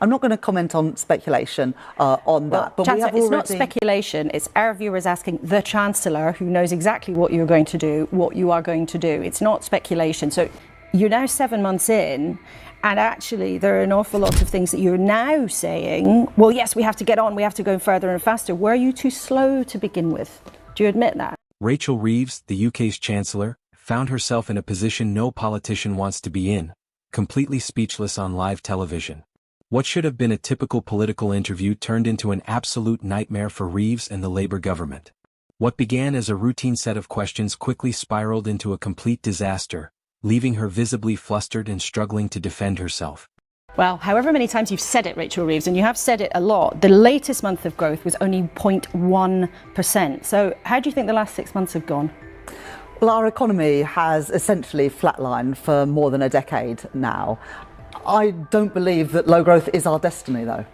I'm not going to comment on speculation on that. But Chancellor, it's not speculation. It's our viewers asking the Chancellor, who knows exactly what you're going to do, what you are going to do. It's not speculation. So you're now 7 months in, and actually there are an awful lot of things that you're now saying, well, yes, we have to get on, we have to go further and faster. Were you too slow to begin with? Do you admit that? Rachel Reeves, the UK's Chancellor, found herself in a position no politician wants to be in, completely speechless on live television. What should have been a typical political interview turned into an absolute nightmare for Reeves and the Labour government. What began as a routine set of questions quickly spiraled into a complete disaster, leaving her visibly flustered and struggling to defend herself. Well, however many times you've said it, Rachel Reeves, and you have said it a lot, the latest month of growth was only 0.1%. So how do you think the last 6 months have gone? Well, our economy has essentially flatlined for more than a decade now. I don't believe that low growth is our destiny, though.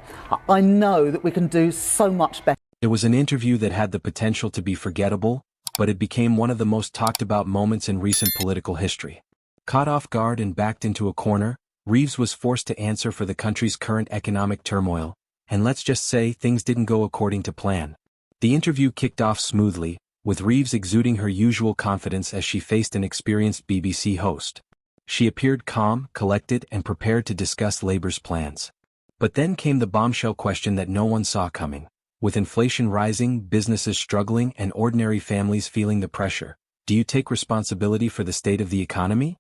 I know that we can do so much better. It was an interview that had the potential to be forgettable, but it became one of the most talked about moments in recent political history. Caught off guard and backed into a corner, Reeves was forced to answer for the country's current economic turmoil, and let's just say things didn't go according to plan. The interview kicked off smoothly, with Reeves exuding her usual confidence as she faced an experienced BBC host. She appeared calm, collected, and prepared to discuss Labour's plans. But then came the bombshell question that no one saw coming. With inflation rising, businesses struggling, and ordinary families feeling the pressure, do you take responsibility for the state of the economy?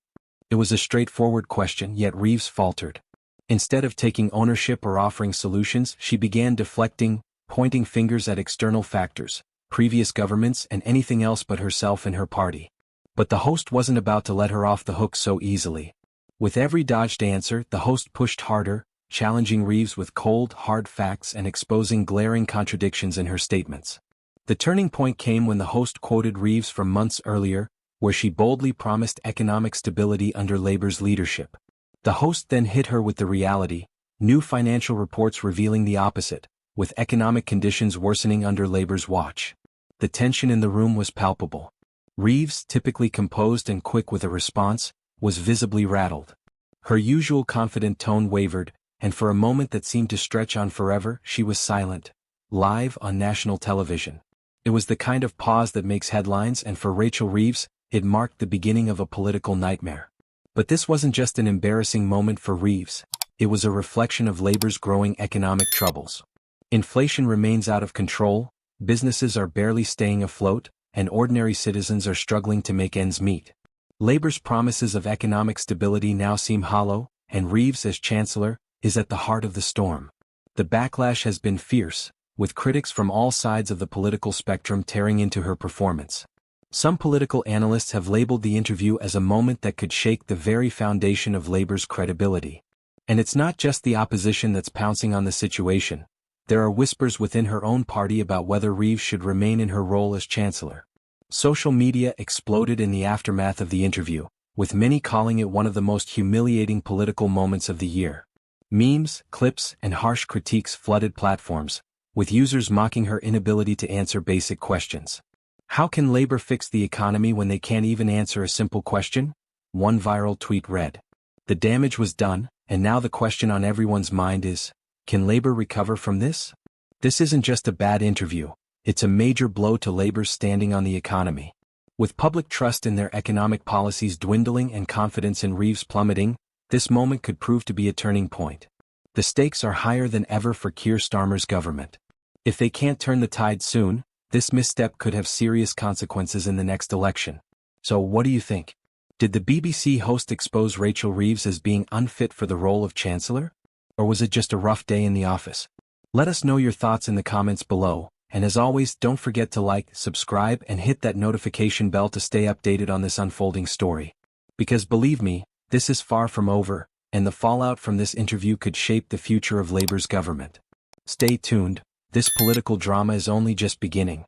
It was a straightforward question, yet Reeves faltered. Instead of taking ownership or offering solutions, she began deflecting, pointing fingers at external factors, previous governments, and anything else but herself and her party. But the host wasn't about to let her off the hook so easily. With every dodged answer, the host pushed harder, challenging Reeves with cold, hard facts and exposing glaring contradictions in her statements. The turning point came when the host quoted Reeves from months earlier, where she boldly promised economic stability under Labour's leadership. The host then hit her with the reality, new financial reports revealing the opposite, with economic conditions worsening under Labour's watch. The tension in the room was palpable. Reeves, typically composed and quick with a response, was visibly rattled. Her usual confident tone wavered, and for a moment that seemed to stretch on forever, she was silent, live on national television. It was the kind of pause that makes headlines, and for Rachel Reeves, it marked the beginning of a political nightmare. But this wasn't just an embarrassing moment for Reeves, it was a reflection of Labour's growing economic troubles. Inflation remains out of control, businesses are barely staying afloat, and ordinary citizens are struggling to make ends meet. Labour's promises of economic stability now seem hollow, and Reeves, as Chancellor, is at the heart of the storm. The backlash has been fierce, with critics from all sides of the political spectrum tearing into her performance. Some political analysts have labeled the interview as a moment that could shake the very foundation of Labour's credibility. And it's not just the opposition that's pouncing on the situation. There are whispers within her own party about whether Reeves should remain in her role as Chancellor. Social media exploded in the aftermath of the interview, with many calling it one of the most humiliating political moments of the year. Memes, clips, and harsh critiques flooded platforms, with users mocking her inability to answer basic questions. How can Labour fix the economy when they can't even answer a simple question? One viral tweet read. The damage was done, and now the question on everyone's mind is, can Labour recover from this? This isn't just a bad interview, it's a major blow to Labour's standing on the economy. With public trust in their economic policies dwindling and confidence in Reeves plummeting, this moment could prove to be a turning point. The stakes are higher than ever for Keir Starmer's government. If they can't turn the tide soon, this misstep could have serious consequences in the next election. So what do you think? Did the BBC host expose Rachel Reeves as being unfit for the role of Chancellor? Or was it just a rough day in the office? Let us know your thoughts in the comments below, and as always, don't forget to like, subscribe, and hit that notification bell to stay updated on this unfolding story. Because believe me, this is far from over, and the fallout from this interview could shape the future of Labour's government. Stay tuned, this political drama is only just beginning.